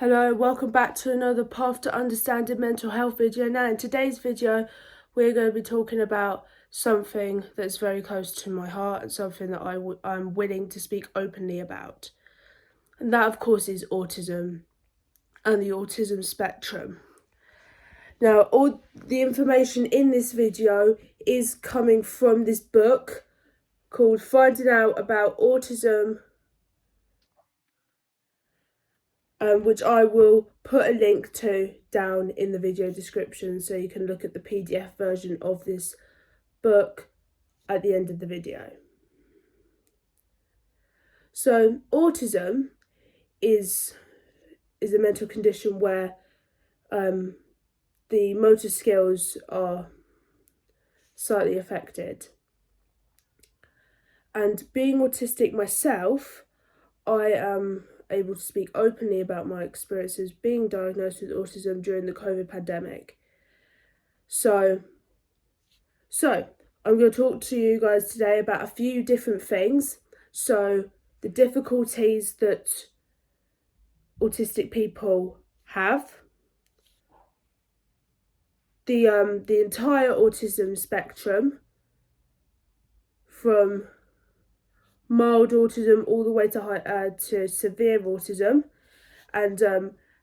Hello, welcome back to another Path to Understanding Mental Health video. Now in today's video we're going to be talking about something that's very close to my heart and something that I'm willing to speak openly about. And that of course is autism and the autism spectrum. Now all the information in this video is coming from this book called Finding Out About Autism, which I will put a link to down in the video description so you can look at the PDF version of this book at the end of the video. So autism is a mental condition where the motor skills are slightly affected. And being autistic myself, I am able to speak openly about my experiences being diagnosed with autism during the COVID pandemic. So I'm going to talk to you guys today about a few different things. So the difficulties that autistic people have, the entire autism spectrum, from mild autism all the way to severe autism, and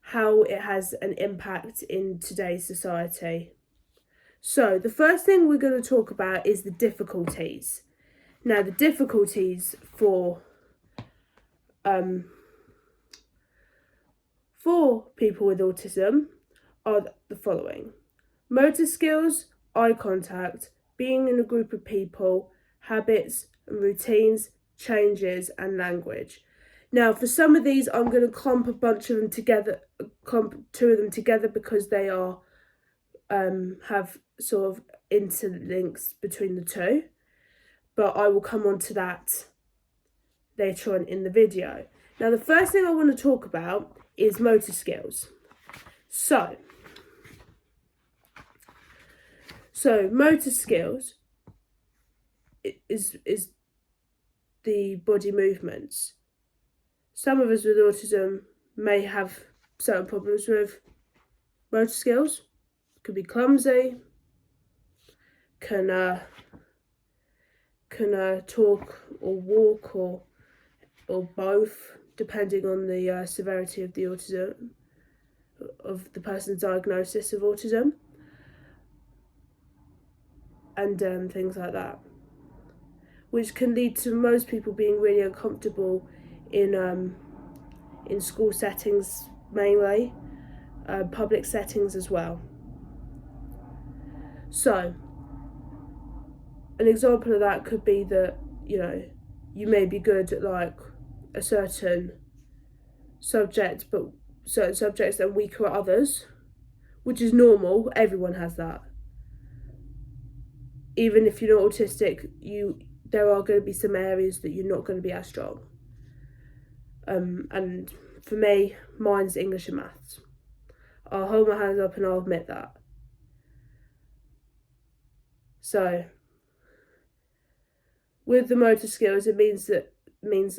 how it has an impact in today's society. So the first thing we're going to talk about is the difficulties. Now the difficulties for people with autism are the following: motor skills, eye contact, being in a group of people, habits and routines, changes and language. Now for some of these I'm going to clump two of them together because they are have sort of interlinks between the two, but I will come on to that later on in the video. Now the first thing I want to talk about is motor skills. So motor skills is the body movements. Some of us with autism may have certain problems with motor skills. Could be clumsy, can talk or walk or both, depending on the severity of the autism, of the person's diagnosis of autism, and things like that, which can lead to most people being really uncomfortable in school settings mainly, public settings as well. So an example of that could be that, you may be good at like a certain subject, but certain subjects are weaker at others, which is normal. Everyone has that. Even if you're not autistic, there are going to be some areas that you're not going to be as strong. And for me, mine's English and maths. I'll hold my hands up and I'll admit that. So with the motor skills, it means that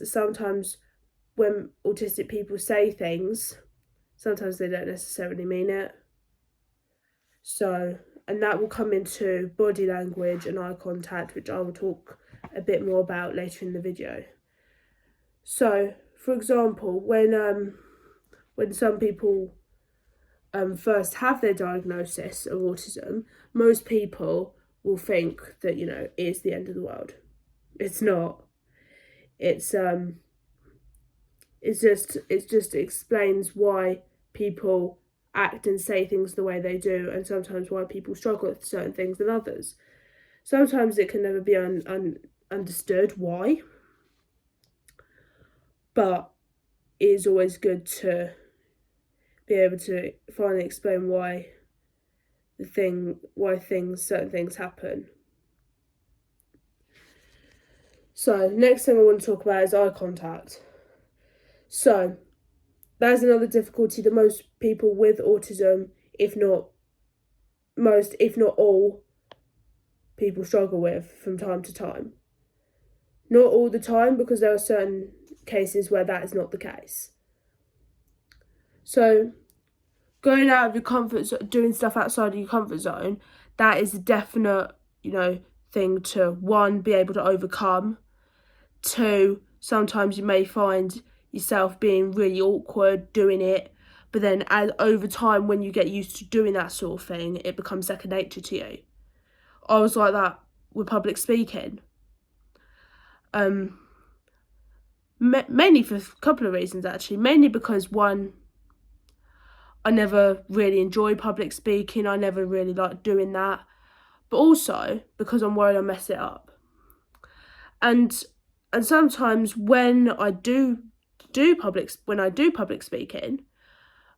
sometimes when autistic people say things, sometimes they don't necessarily mean it. So, and that will come into body language and eye contact, which I will talk a bit more about later in the video. So, for example, when some people first have their diagnosis of autism, most people will think that, it's the end of the world. It's not. It just explains why people act and say things the way they do, and sometimes why people struggle with certain things than others. Sometimes it can never be understood why, but it is always good to be able to finally explain why certain things happen. So next thing I want to talk about is eye contact. So that's another difficulty that most people with autism, if not all people, struggle with from time to time. Not all the time, because there are certain cases where that is not the case. So going out of your comfort zone, doing stuff outside of your comfort zone, that is a definite, thing to, one, be able to overcome. Two, sometimes you may find yourself being really awkward doing it, but then over time, when you get used to doing that sort of thing, it becomes second nature to you. I was like that with public speaking. Mainly for a couple of reasons, actually. Mainly because, one, I never really enjoy public speaking. I never really liked doing that. But also because I'm worried I'll mess it up. And sometimes when I do public speaking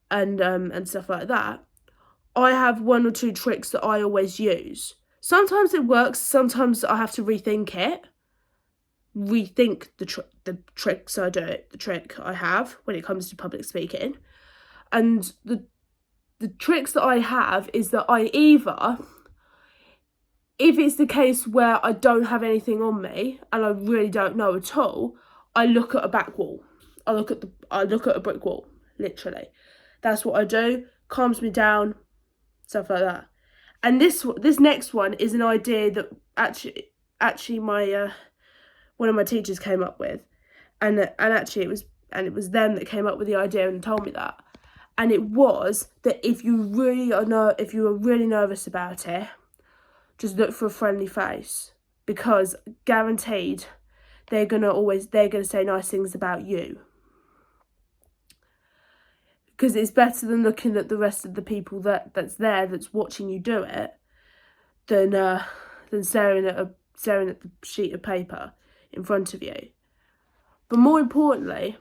and stuff like that, I have one or two tricks that I always use. Sometimes it works, sometimes I have to rethink the tricks I do, the trick I have when it comes to public speaking. And the tricks that I have is that I either, if it's the case where I don't have anything on me and I really don't know at all, I look at a back wall. I look at a brick wall, literally. That's what I do. Calms me down, stuff like that. And this next one is an idea that actually my one of my teachers came up with, and actually it was them that came up with the idea and told me that. And it was that if you were really nervous about it, just look for a friendly face, because guaranteed they're gonna say nice things about you. Because it's better than looking at the rest of the people that's watching you do it than staring at the sheet of paper in front of you. But more importantly,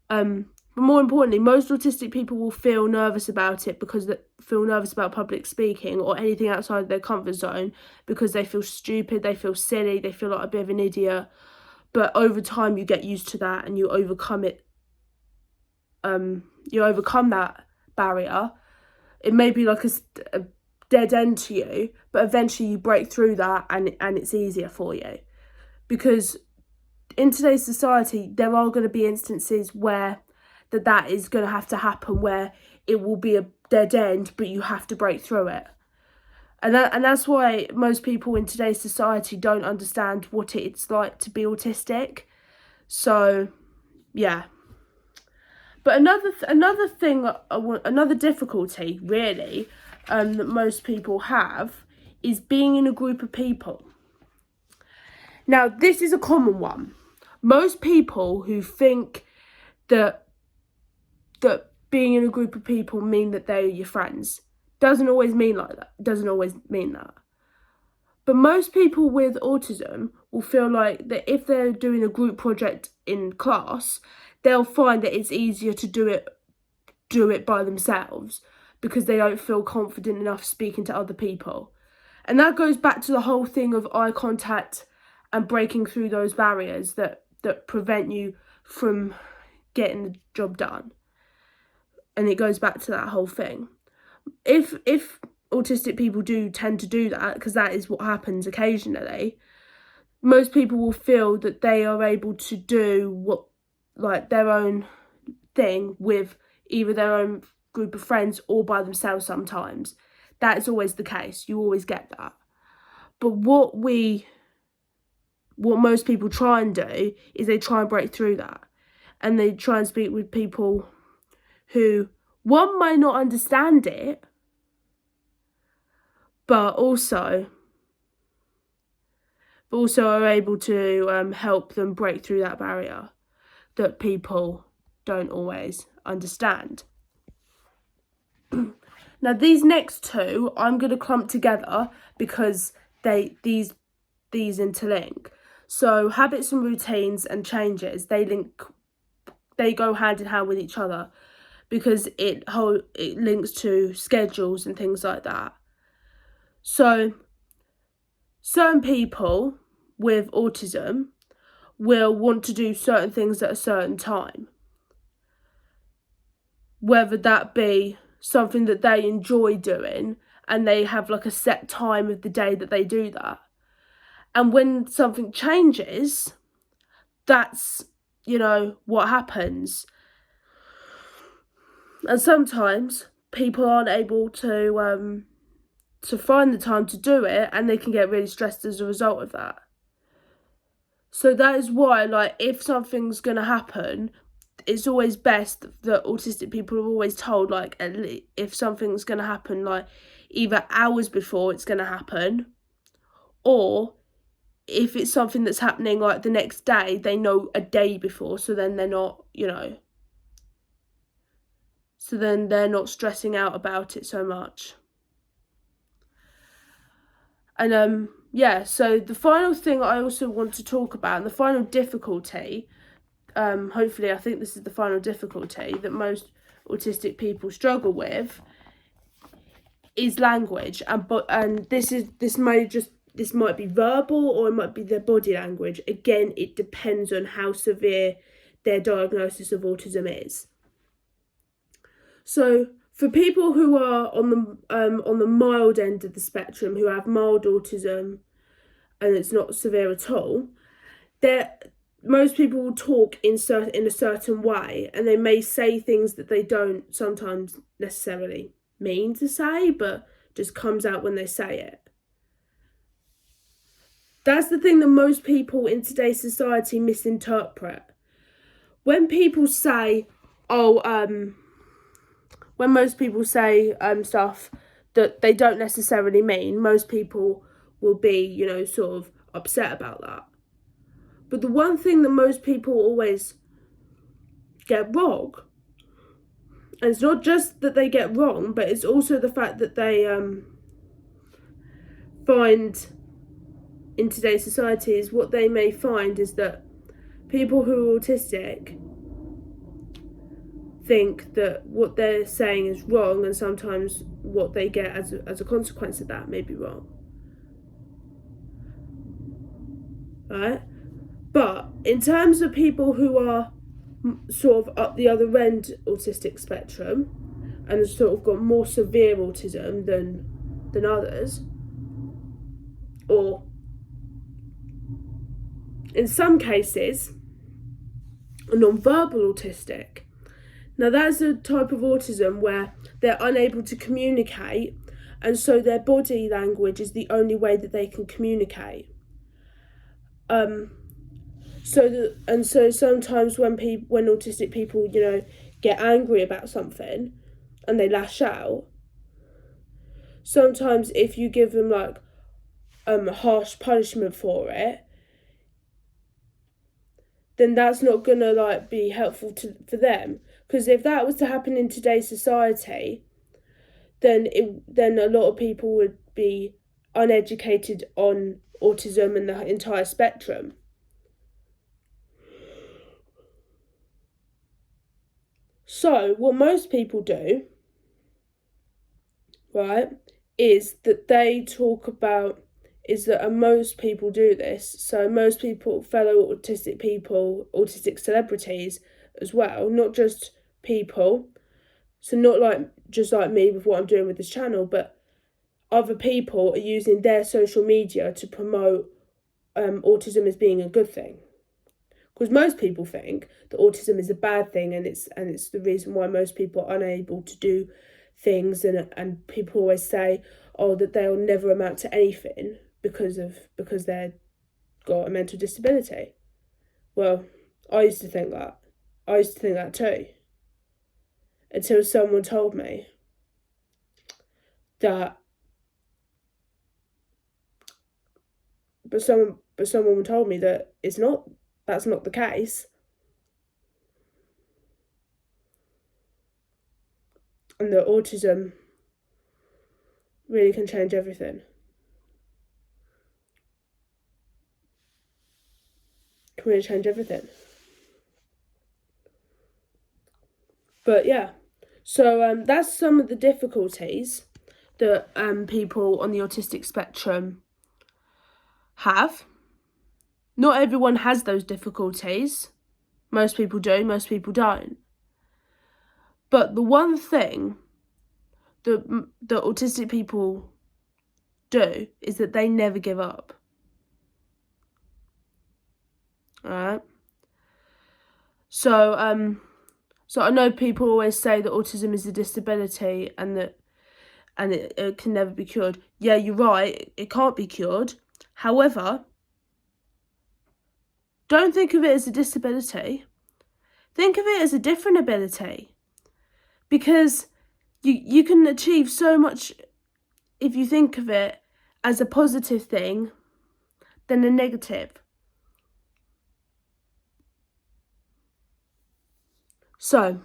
most autistic people will feel nervous about it because they feel nervous about public speaking or anything outside their comfort zone because they feel stupid, they feel silly, they feel like a bit of an idiot. But over time, you get used to that and you overcome it. You overcome that barrier. It may be like a dead end to you, but eventually you break through that and it's easier for you. Because in today's society, there are going to be instances where that is going to have to happen, where it will be a dead end, but you have to break through it. And that's why most people in today's society don't understand what it's like to be autistic. So, yeah. But another difficulty, really, that most people have is being in a group of people. Now, this is a common one. Most people who think that being in a group of people mean that they're your friends doesn't always mean like that. Doesn't always mean that. But most people with autism will feel like that if they're doing a group project in class, they'll find that it's easier to do it by themselves because they don't feel confident enough speaking to other people. And that goes back to the whole thing of eye contact and breaking through those barriers that prevent you from getting the job done. And it goes back to that whole thing. If autistic people do tend to do that, because that is what happens occasionally, most people will feel that they are able to do their own thing with either their own group of friends or by themselves sometimes. That is always the case. You always get that. But what most people try and do is they try and break through that. And they try and speak with people who, one, might not understand it, but also are able to help them break through that barrier that people don't always understand. Now, these next two I'm going to clump together because these interlink. So habits and routines and changes, they go hand in hand with each other because it links to schedules and things like that. So certain people with autism will want to do certain things at a certain time, whether that be something that they enjoy doing and they have like a set time of the day that they do that. And when something changes, that's, what happens. And sometimes people aren't able to find the time to do it, and they can get really stressed as a result of that. So that is why, like, if something's going to happen, it's always best that autistic people are always told, like, at least if something's going to happen, like, either hours before it's going to happen, or if it's something that's happening, like, the next day, they know a day before, so then they're not, so then they're not stressing out about it so much. And so the final thing I also want to talk about, and the final difficulty, hopefully I think this is the final difficulty that most autistic people struggle with, is language. And this might be verbal, or it might be their body language. Again, it depends on how severe their diagnosis of autism is. So for people who are on the mild end of the spectrum, who have mild autism and it's not severe at all, most people will talk in a certain way, and they may say things that they don't sometimes necessarily mean to say, but just comes out when they say it. That's the thing that most people in today's society misinterpret. When people say, when most people say stuff that they don't necessarily mean, most people will be, sort of upset about that. But the one thing that most people always get wrong, and it's not just that they get wrong, but it's also the fact that they find in today's society, is what they may find is that people who are autistic think that what they're saying is wrong, and sometimes what they get as a consequence of that may be wrong. Right? But in terms of people who are sort of up the other end autistic spectrum, and sort of got more severe autism than others, or in some cases a non-verbal autistic. Now that's a type of autism where they're unable to communicate, and so their body language is the only way that they can communicate. So sometimes when autistic people, get angry about something and they lash out, sometimes if you give them like harsh punishment for it, then that's not gonna like be helpful for them. Because if that was to happen in today's society, then a lot of people would be uneducated on autism and the entire spectrum. So what most people do, right, is that they talk about, and most people do this, so most people, fellow autistic people, autistic celebrities as well, not just people, so not like just like me with what I'm doing with this channel, but other people are using their social media to promote autism as being a good thing. Because most people think that autism is a bad thing, and it's the reason why most people are unable to do things, and people always say, that they'll never amount to anything because they've got a mental disability. Well, I used to think that too, until someone told me that someone told me that that's not the case, and that autism really can change everything. Can really change everything. But yeah, so that's some of the difficulties that people on the autistic spectrum have. Not everyone has those difficulties. Most people do, most people don't. But the one thing that autistic people do is that they never give up. Alright? So So I know people always say that autism is a disability and that it can never be cured. Yeah, you're right, it can't be cured. However, don't think of it as a disability. Think of it as a different ability. Because you can achieve so much if you think of it as a positive thing than a negative. So,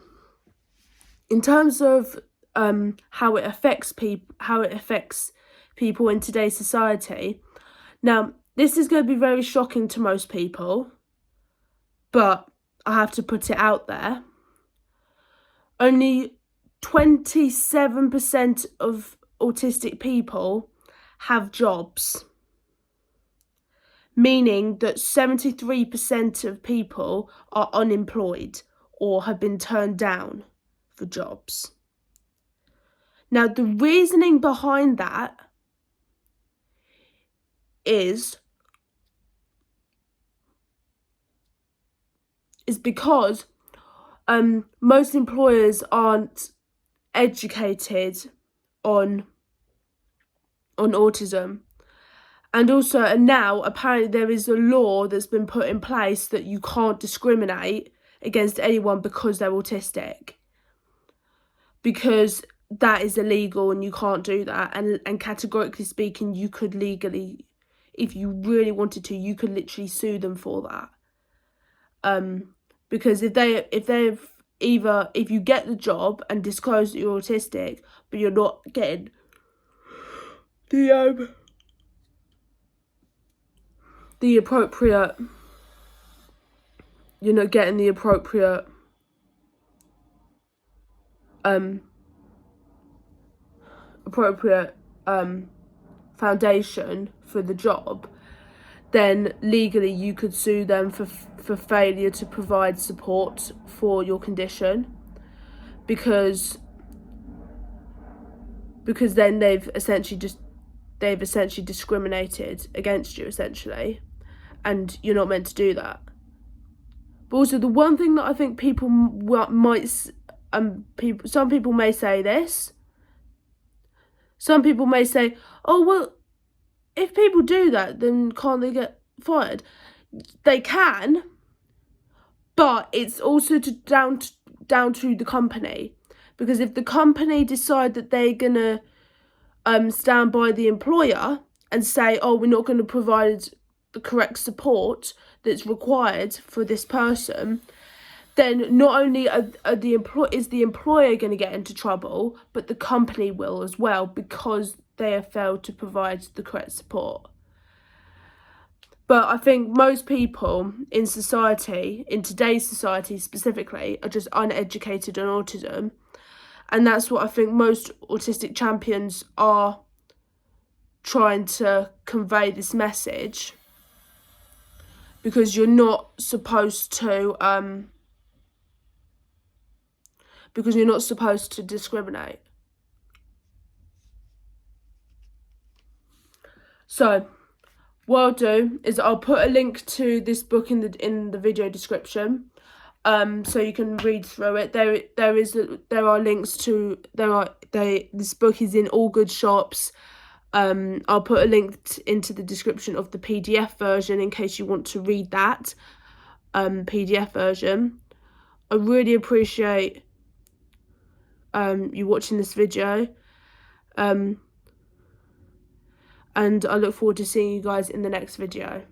in terms of how it affects people in today's society, now this is going to be very shocking to most people, but I have to put it out there. Only 27% of autistic people have jobs, meaning that 73% of people are unemployed or have been turned down for jobs. Now, the reasoning behind that is because most employers aren't educated on autism. And also, and now apparently there is a law that's been put in place that you can't discriminate against anyone because they're autistic, because that is illegal and you can't do that. And categorically speaking, you could legally, if you really wanted to, you could literally sue them for that. Because if you get the job and disclose that you're autistic, but you're not getting the appropriate, you're not getting the appropriate foundation for the job, then legally you could sue them for failure to provide support for your condition, because then they've essentially discriminated against you, essentially, and you're not meant to do that. But also, the one thing that I think people some people may say this. Some people may say, "Oh well, if people do that, then can't they get fired?" They can, but it's also down to the company, because if the company decide that they're gonna stand by the employer and say, "Oh, we're not going to provide the correct support that's required for this person," then not only is the employer going to get into trouble, but the company will as well, because they have failed to provide the correct support. But I think most people in society, in today's society specifically, are just uneducated on autism. And that's what I think most autistic champions are trying to convey, this message, because you're not supposed to discriminate. So what I'll do is I'll put a link to this book in the video description, so you can read through it. There are links to this book is in all good shops. I'll put a link into the description of the PDF version in case you want to read that PDF version. I really appreciate you watching this video, and I look forward to seeing you guys in the next video.